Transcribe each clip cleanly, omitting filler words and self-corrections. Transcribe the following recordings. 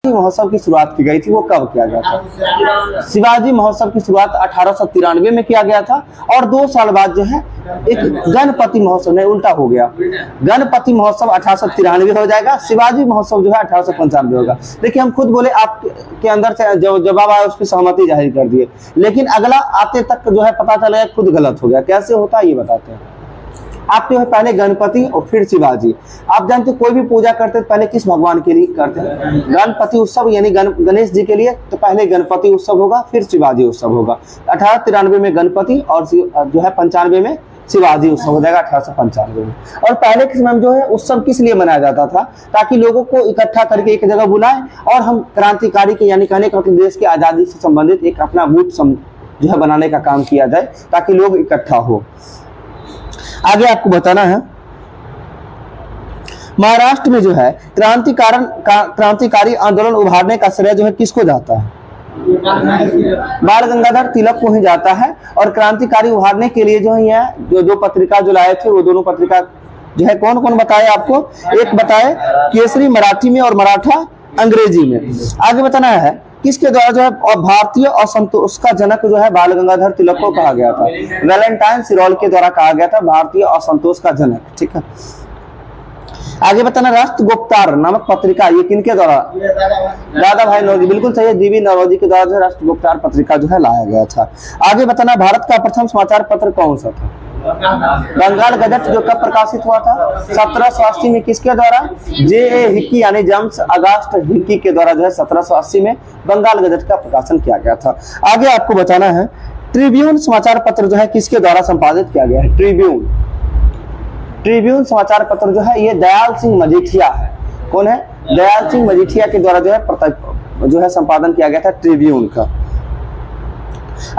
महोत्सव की शुरुआत की गई थी वो कब किया गया था? शिवाजी महोत्सव की शुरुआत 1893 में किया गया था और 2 साल बाद जो है एक गणपति महोत्सव नहीं उल्टा हो गया, गणपति महोत्सव 1893 हो जाएगा, शिवाजी महोत्सव जो है 1895 होगा। देखिए हम खुद बोले, आपके अंदर से जो जवाब आया उस पर सहमति जाहिर कर दिए, लेकिन अगला आते तक जो है पता चला खुद गलत हो गया। कैसे होता है ये बताते हैं। आपके है पहले गणपति और फिर शिवाजी। आप जानते कोई भी पूजा करते तो पहले किस भगवान के लिए करते हैं? गणपति उत्सव यानी गणेश जी के लिए, तो पहले गणपति उत्सव होगा फिर शिवाजी उत्सव होगा। 1893 में गणपति और जो है 95 में शिवाजी उत्सव हो जाएगा 1895 में। और पहले के समय में जो है उत्सव किस लिए मनाया जाता था? ताकि लोगों को इकट्ठा करके एक जगह बुलाएं और हम क्रांतिकारी के यानी कहने का देश की आजादी से संबंधित एक अपना गुट जो है बनाने का काम किया जाए ताकि लोग इकट्ठा हो। आगे आपको बताना है, महाराष्ट्र में जो है क्रांतिकारी आंदोलन उभारने का श्रेय जो है किसको जाता है? बाल गंगाधर तिलक को ही जाता है। और क्रांतिकारी उभारने के लिए जो है जो 2 पत्रिका जो लाए थे वो दोनों पत्रिका जो है कौन कौन बताए आपको? एक बताए केसरी मराठी में और मराठा अंग्रेजी में। आगे बताना है किसके द्वारा जो है भारतीय असंतोष का जनक जो है बाल गंगाधर तिलक को कहा गया था? वैलेंटाइन सिरोल के द्वारा कहा गया था भारतीय असंतोष का जनक। ठीक है, आगे बताना राष्ट्रगुप्तार नामक पत्रिका ये किनके द्वारा? दादा भाई नौरोजी, बिल्कुल सही है, डीवी नौरोजी के द्वारा जो राष्ट्रगुप्तार पत्रिका जो है लाया गया था। आगे बताना भारत का प्रथम समाचार पत्र कौन सा था? बंगाल गजट, जो कब प्रकाशित हुआ था? 1780 में। किसके द्वारा? J.A. हिक्की यानी जेम्स अगस्ट हिक्की के द्वारा जो है 1780 में बंगाल गजट का प्रकाशन किया गया था। आगे आपको बताना है ट्रिब्यून समाचार पत्र जो है किसके द्वारा संपादित किया गया है? ट्रिब्यून समाचार पत्र जो है ये दयाल सिंह मजीठिया है। कौन है? दयाल सिंह मजीठिया के द्वारा जो है संपादन किया गया था ट्रिब्यून का।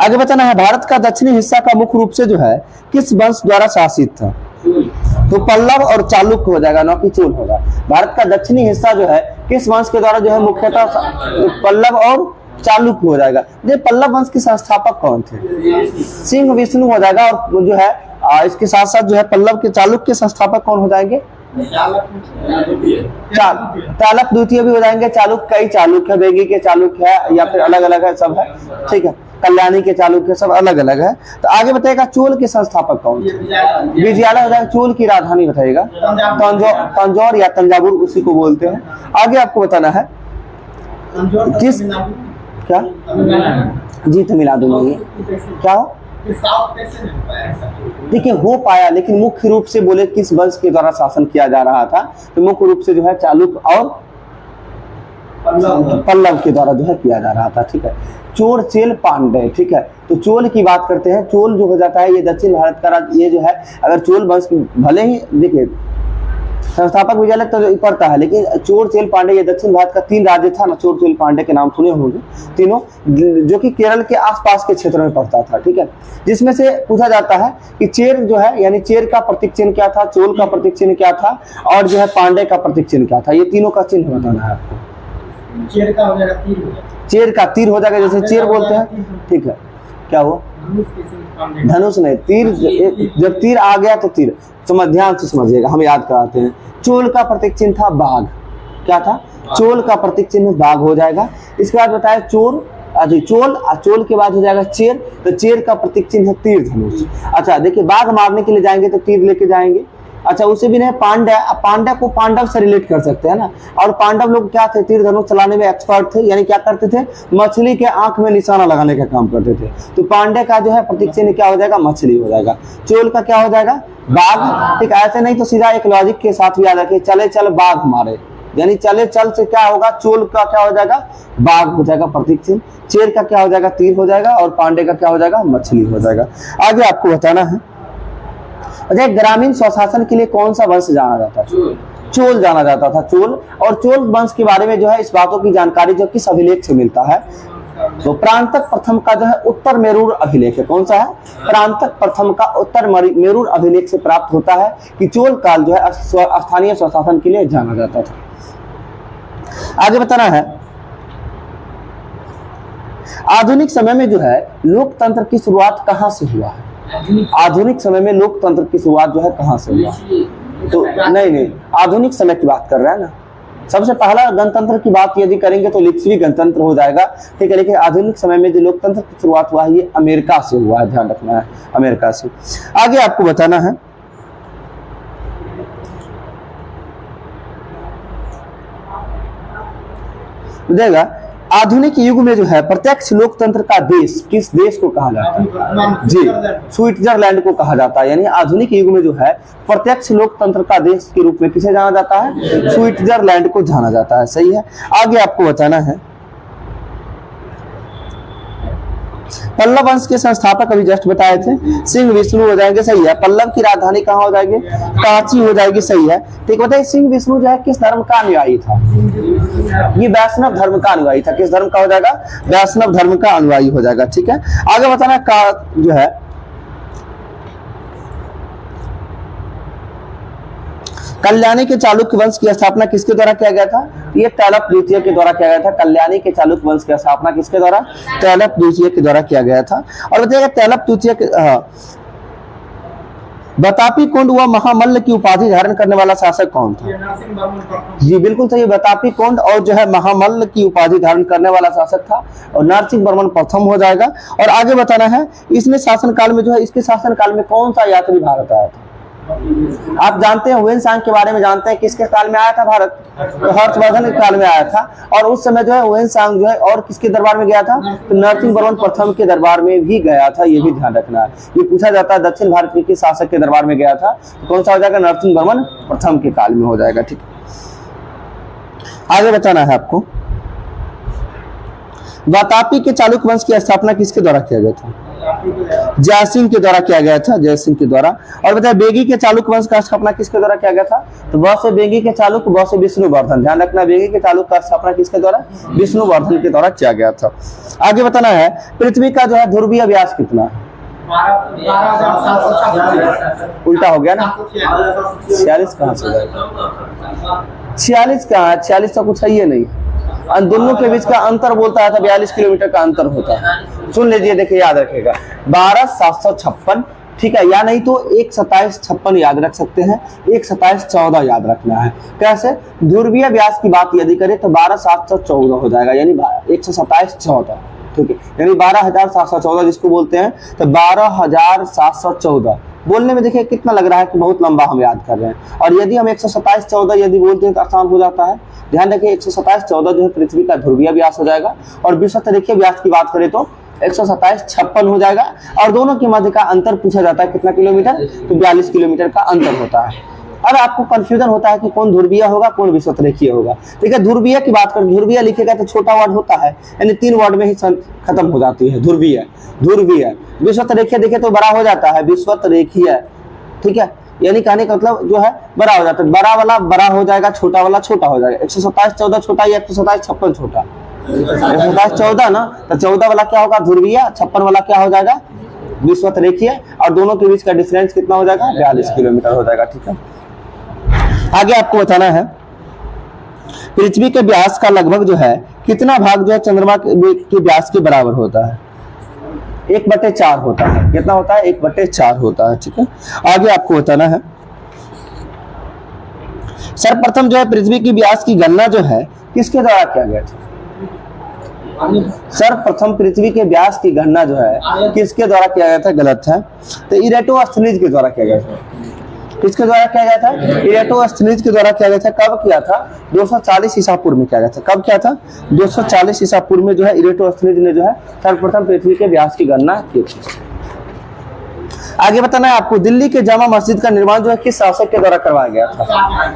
आगे बताना है भारत का दक्षिणी हिस्सा का मुख्य रूप से जो है किस वंश द्वारा शासित था? तो पल्लव और चालुक्य हो जाएगा, न कि चोल होगा। भारत का दक्षिणी हिस्सा जो है किस वंश के द्वारा जो है मुख्यतः? तो पल्लव और चालुक्य हो जाएगा। ये पल्लव वंश के संस्थापक कौन थे? सिंह विष्णु हो जाएगा। और जो है इसके साथ साथ जो है पल्लव के चालुक्य के संस्थापक कौन हो जाएंगे? चालक द्वितीय भी हो जाएंगे। चालुक्य कई चालुक्य, बेगी के चालुक्य है या फिर अलग अलग है, सब है। ठीक है, कल्याणी के चालुक्य सब अलग अलग है। तो आगे बताएगा चोल के संस्थापक कौन थे? विजयालय हो जाएगा। चोल की राजधानी बताएगा तंजौर या तंजावुर उसी को बोलते हैं। आगे आपको बताना है किस क्या जी तमिलनाडु में क्या हो? देखिए हो पाया, लेकिन मुख्य रूप से बोले किस वंश के द्वारा शासन किया जा रहा था? तो मुख्य रूप से जो है चालुक्य और पल्लव के द्वारा जो है किया जा रहा था। ठीक है, चोल चेल पांडे। ठीक है, तो चोल की बात करते हैं। चोल जो हो जाता है ये दक्षिण भारत का राज्य, ये जो है अगर चोल वंश भले ही देखिए संस्थापक विजयालय तो पड़ता है, लेकिन चोल चेल पांडे ये दक्षिण भारत का 3 राज्य था ना, चोल चेल पांडे के नाम सुने होंगे तीनों, जो कि केरल के आसपास के क्षेत्र में पड़ता था। ठीक है, जिसमें से पूछा जाता है कि चेर जो है यानी चेर का प्रतीक चिन्ह क्या था, चोल का प्रतीक चिन्ह क्या था और जो है पांडे का प्रतीक चिन्ह क्या था? ये तीनों का चिन्ह बताना है आपको। चेर का हो जाएगा तीर हो जाएगा। चेर का तीर हो जाएगा, जैसे चेर बोलते हैं। ठीक है, क्या हुआ? धनुष नहीं, तीर। जब तीर आ गया तो तीर समझ, ध्यान से समझिएगा, हम याद कराते हैं। चोल का प्रतीक चिन्ह था बाघ। क्या था? चोल का प्रतीक चिन्ह बाघ हो जाएगा। इसके बाद बताया चोल चोल के बाद हो जाएगा चेर। तो चेर का प्रतीक चिन्ह है तीर धनुष। अच्छा देखिए, बाघ मारने के लिए जाएंगे तो तीर लेके जाएंगे। अच्छा उसे भी नहीं, पांड्या को पांडव से रिलेट कर सकते हैं ना। और पांडव लोग क्या थे? तीर धनुष चलाने में एक्सपर्ट थे, यानी क्या करते थे? मछली के आंख में निशाना लगाने का काम करते थे। तो पांडे का जो है प्रतीक चिन्ह क्या हो जाएगा? मछली हो जाएगा। चोल का क्या हो जाएगा? बाघ। ठीक, ऐसे नहीं तो सीधा एक लॉजिक के साथ भी याद रखिए, चले चल बाघ मारे, यानी चले चल से क्या होगा? चोल का क्या हो जाएगा? बाघ हो जाएगा प्रतीक चिन्ह। चेर का क्या हो जाएगा? तीर हो जाएगा। और पांडे का क्या हो जाएगा? मछली हो जाएगा। आगे आपको बताना है ग्रामीण स्वशासन के लिए कौन सा वंश जाना जाता है? चोल जाना जाता था। चोल और चोल वंश के बारे में जो है इस बातों की जानकारी जो किस अभिलेख से मिलता है? तो प्रांतक प्रथम का जो है उत्तर मेरूर अभिलेख है। कौन सा है? प्रांतक प्रथम का उत्तर मेरूर अभिलेख से प्राप्त होता है कि चोल काल जो है स्थानीय स्वशासन के लिए जाना जाता था। आगे बताना है आधुनिक समय में जो है लोकतंत्र की शुरुआत कहां से हुआ है? आधुनिक समय में लोकतंत्र की शुरुआत जो है कहां से हुआ? तो नहीं, आधुनिक समय की बात कर रहे हैं ना। सबसे पहला गणतंत्र की बात यदि करेंगे तो लिच्छवी गणतंत्र हो जाएगा, ठीक है। लेकिन आधुनिक समय में जो लोकतंत्र की शुरुआत हुआ है ये अमेरिका से हुआ है, ध्यान रखना है, अमेरिका से। आगे आपको बताना है, देगा आधुनिक युग में जो है प्रत्यक्ष लोकतंत्र का देश किस देश को कहा जाता है? जी, स्विट्जरलैंड को कहा जाता है। यानी आधुनिक युग में जो है प्रत्यक्ष लोकतंत्र का देश के रूप में किसे जाना जाता है? स्विट्जरलैंड को जाना जाता है, सही है। आगे आपको बताना है, पल्लव वंश के संस्थापक अभी जस्ट बताए थे, सिंह विष्णु हो जाएंगे, सही है। पल्लव की राजधानी कहाँ हो जाएगी? कांची हो जाएगी, सही है। ठीक बताइए, सिंह विष्णु जो है किस धर्म का अनुयायी था? ये वैष्णव धर्म का अनुयायी था। किस धर्म का हो जाएगा? वैष्णव धर्म का अनुयायी हो जाएगा, ठीक है। आगे बताना का जो है कल्याणी के चालुक्य वंश की स्थापना किसके द्वारा किया गया था? ये तैलप द्वितीय के द्वारा किया गया था। कल्याणी के चालुक्य वंश की स्थापना किसके द्वारा? तैलप द्वितीय के द्वारा किया गया था। और बताइएगा तैलप द्वितीय के बतापी कुंड व महामल्ल की उपाधि धारण करने वाला शासक कौन था? जी बिल्कुल सही, बतापी कुंड और जो है महामल्ल की उपाधि धारण करने वाला शासक था और नरसिंह वर्मन प्रथम हो जाएगा। और आगे बताना है, इसमें शासनकाल में जो है, इसके शासनकाल में कौन सा यात्री भारत आया था? आप जानते हैं हुएन सांग के बारे में जानते हैं, किसके काल में आया था भारत? तो हर्षवर्धन के काल में आया था। और उस समय जो है हुएन सांग जो है और किसके दरबार में गया था? तो नरसिंह वर्मन प्रथम के दरबार में भी गया था, ये भी ध्यान रखना है। ये पूछा जाता है दक्षिण भारत के किस शासक के दरबार में गया था? तो कौन सा हो जाएगा? नरसिंह वर्मन प्रथम के काल में हो जाएगा, ठीक। आगे बताना है आपको, वातापी के चालुक्य वंश की स्थापना किसके द्वारा किया गया था? जयसिंह के द्वारा किया गया था, जयसिंह के द्वारा। और बताए बेगी के चालुक्य वंश का स्थापना किसके द्वारा किया गया था? तो ब से बेगी के चालुक्य, ब से विष्णुवर्धन। ध्यान रखना, बेगी के चालुक्य का स्थापना किसके द्वारा? विष्णुवर्धन के द्वारा किया गया था। आगे बताना है, पृथ्वी का जो है ध्रुवीय व्यास कितना है? उल्टा हो गया ना, 46 कहाँ से जाएगा? 46 कहाँ है? 46 तो कुछ है ही नहीं। दोनों के बीच का अंतर बोलता है तो 42 किलोमीटर का अंतर होता है। सुन लीजिए, देखिए याद रखेगा, 12,756, ठीक है। या नहीं तो 1,2756 याद रख सकते हैं, 1,2714 याद रखना है। कैसे? ध्रुवीय व्यास की बात यदि करें तो 12,714 हो जाएगा, यानी 12714, ठीक है। यानी 12,714 जिसको बोलते हैं, तो 12,714 बोलने में देखिए कितना लग रहा है कि बहुत लंबा हम याद कर रहे हैं। और यदि हम 12714 यदि बोलते हैं तो आसान हो जाता है। ध्यान रखिए, 12714 जो है पृथ्वी का ध्रुवीय व्यास हो जाएगा। और विषुवतरेखीय व्यास की बात करें तो 12756 हो जाएगा। और दोनों के मध्य का अंतर पूछा जाता है कितना किलोमीटर? तो 42 किलोमीटर का अंतर होता है। अब आपको कंफ्यूजन होता है कि कौन ध्रुवीय होगा, कौन विषुवतरेखीय होगा। ठीक है, ध्रुवीय की बात करें, ध्रुवीय लिखेगा तो छोटा वर्ड होता है, यानी 3 वर्ड में ही खत्म हो जाती है ध्रुवीय। ध्रुवीय विषुवतरेखीय देखे तो बड़ा हो जाता है, विषुवतरेखीय, ठीक है। यानी कहने का मतलब जो है बड़ा हो जाता है, बड़ा वाला बड़ा हो जाएगा, छोटा वाला छोटा हो जाएगा। 12714 छोटा या 12756 छोटा? 12714 ना, तो 14 वाला क्या होगा? ध्रुवीय। 56 वाला क्या हो जाएगा? विषुवतरेखीय। और दोनों के बीच का डिफरेंस कितना हो जाएगा? 42 किलोमीटर हो जाएगा, ठीक है। आगे आपको बताना है, पृथ्वी के व्यास का लगभग जो है कितना भाग जो है चंद्रमा के व्यास के बराबर होता है? 1/4 होता है। कितना होता है? 1/4 होता है, ठीक है। आगे आपको बताना है, सर्वप्रथम जो है पृथ्वी की व्यास की गणना जो है किसके द्वारा किया गया था? सर्वप्रथम पृथ्वी के व्यास की गणना जो है किसके द्वारा किया गया था? गलत है, तो इरेटोस्थनीज के द्वारा किया गया था। किसके द्वारा किया गया था? इरेटोस्थनीज के द्वारा किया गया था। कब किया था? 240 ईसा पूर्व में किया गया था। कब किया था? 240 ईसा पूर्व में जो है इरेटोस्थनीज ने जो है सर्वप्रथम पृथ्वी के व्यास की गणना की थी। आगे बताना है आपको, दिल्ली के जामा मस्जिद का निर्माण जो है किस शासक के द्वारा करवाया गया था?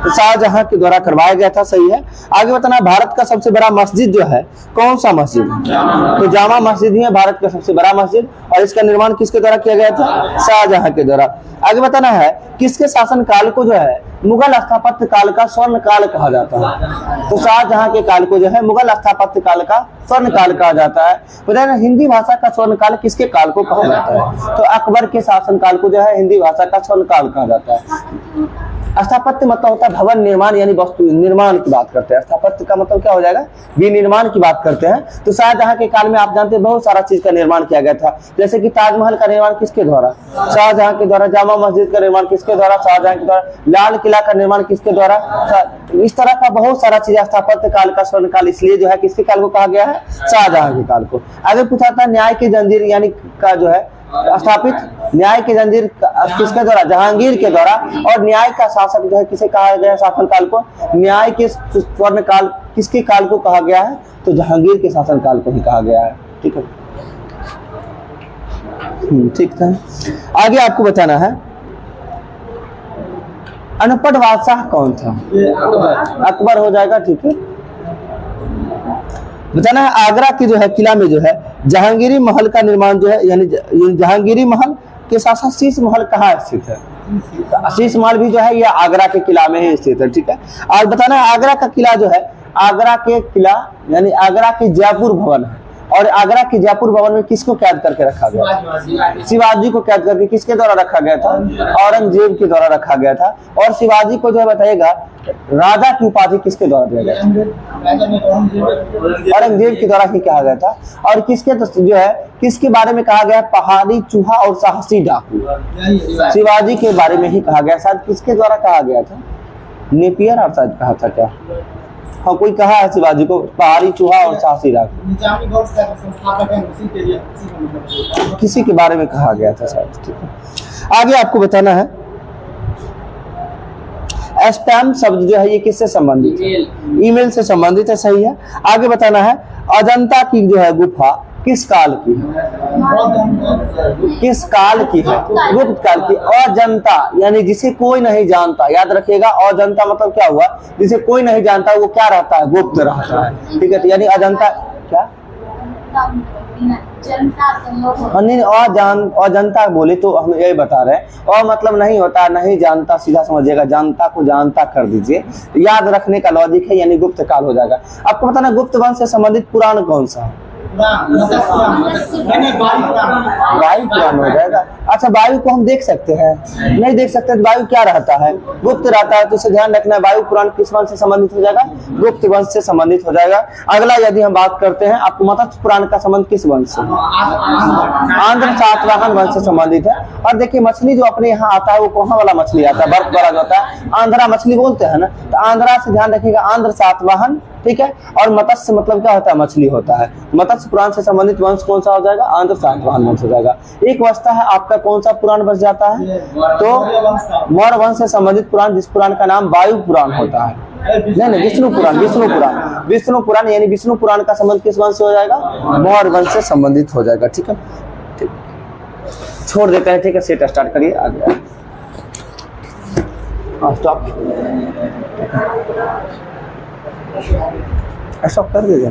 तो शाहजहां के द्वारा करवाया गया था, सही है। आगे बताना है, भारत का सबसे बड़ा मस्जिद जो है कौन सा मस्जिद है? तो जामा मस्जिद ही है भारत का सबसे बड़ा मस्जिद। और इसका निर्माण किसके द्वारा किया गया था? शाहजहां के द्वारा। आगे बताना है, किसके शासन काल को जो है मुगल स्थापत्य काल का स्वर्ण काल कहा जाता है? तो शाहजहां के काल को जो है मुगल स्थापत्य काल का स्वर्ण काल कहा जाता है। बताया हिंदी भाषा का स्वर्ण काल किसके काल को कहा जाता है? तो अकबर के शासन काल को जो है हिंदी भाषा का स्वर्ण काल कहा जाता है। स्थापत्य मतलब होता है भवन निर्माण, यानी वस्तु निर्माण की बात करते हैं। स्थापत्य का मतलब क्या हो जाएगा? विनिर्माण की बात करते हैं। तो शाहजहां के काल में आप जानते हैं बहुत सारा चीज का निर्माण किया गया था। जैसे कि ताजमहल का निर्माण किसके द्वारा? शाहजहां के द्वारा। जामा मस्जिद का निर्माण किसके द्वारा? शाहजहां के द्वारा। लाल किला का निर्माण किसके द्वारा? इस तरह का बहुत सारा चीज, स्थापत्य काल का स्वर्ण काल, इसलिए जो है किसके काल को कहा गया है? शाहजहां के काल को। आगे पूछा था न्याय की जंजीर यानी का जो है स्थापित, न्याय की जंजीर किसके द्वारा? जहांगीर के द्वारा। और न्याय का शासक जो है किसे कहा गया? शासन काल को। न्याय के स्वर्ण काल किसके काल को कहा गया है? तो जहांगीर के शासन काल को ही कहा गया है। ठीक है, ठीक है। आगे आपको बताना है अनपढ़ बादशाह कौन था? अकबर हो जाएगा। ठीक है, बताना है आगरा की जो है किला में जो है जहांगीरी महल का निर्माण जो है, यानी जहांगीरी महल के साथ साथ शीश महल कहाँ स्थित है? शीश महल भी जो है ये आगरा के किला में ही स्थित है। ठीक है, और बताना है आगरा का किला जो है, आगरा के किला यानी आगरा के जयपुर भवन है, और आगरा के जयपुर भवन में किसको कैद करके रखा गया? शिवाजी को कैद करके किसके द्वारा रखा गया था? औरंगजेब के द्वारा रखा गया था। और शिवाजी को जो है बताइएगा राजा की उपाधि किसके द्वारा दिया गया? औरंगजेब के द्वारा ही कहा गया था। और किसके जो है किसके बारे में कहा गया? पहाड़ी चूहा और साहसी डाकू, शिवाजी के बारे में ही कहा गया। शायद किसके द्वारा कहा गया था? नेपियर और शायद कहा था क्या? हाँ, कोई कहा है शिवाजी को पहाड़ी चूहा और साहसी डाकू, किसी के बारे में कहा गया था शायद। ठीक है, आगे आपको बताना है स्पैम शब्द जो है ये किससे संबंधित है? ईमेल से संबंधित है। सही है। आगे बताना है अजंता की जो है गुफा किस काल की है? किस काल की है? गुप्त काल की। अजंता यानी जिसे कोई नहीं जानता, याद रखिएगा। अजंता मतलब क्या हुआ? जिसे कोई नहीं जानता वो क्या रहता है? गुप्त रहता है। ठीक है, तो यानी अजंता क्या? नहीं, अजंता बोले तो हम यही बता रहे हैं। और मतलब नहीं होता नहीं जानता, सीधा समझिएगा, जानता को जानता कर दीजिए। याद रखने का लॉजिक है, यानी गुप्त काल हो जाएगा। आपको बताना गुप्त वंश से संबंधित पुराण कौन सा है? वायु पुराण हो जाएगा। अच्छा, वायु को हम देख सकते हैं? नहीं देख सकते। तो वायु क्या रहता है? गुप्त रहता है। तो इसे ध्यान रखना है। वायु पुराण किस वंश से संबंधित हो जाएगा? गुप्त वंश से संबंधित हो जाएगा। अगला यदि हम बात करते हैं, आपको मत्स्य पुराण का संबंध किस वंश से? आंध्र सातवाहन वंश से संबंधित है। और देखिए मछली जो अपने यहाँ आता है वो कहाँ वाला मछली आता है? बर्फ वाला जो होता है आंध्रा मछली बोलते हैं ना। तो आंध्रा से ध्यान रखिएगा, आंध्र सातवाहन। ठीक है, और मत्स्य मतलब क्या होता है? मछली होता है। मत्स्य पुराण से संबंधित वंश कौन सा हो जाएगा? आंध्र सातवाहन वंश हो जाएगा। एक बचता है आपका, कौन सा पुराण बच जाता है? तो मौर्य वंश से संबंधित पुराण, जिस पुराण का नाम वायु पुराण होता है। नहीं, विष्णु पुराण। विष्णु पुराण यानी विष्णु पुराण का संबंध किस वंश से हो जाएगा? मौर्य वंश से संबंधित हो जाएगा। ठीक है, ठीक, छोड़ देते हैं। ठीक है, सेट स्टार्ट करिए। आगे स्टॉप, ऐसा कर दीजिए।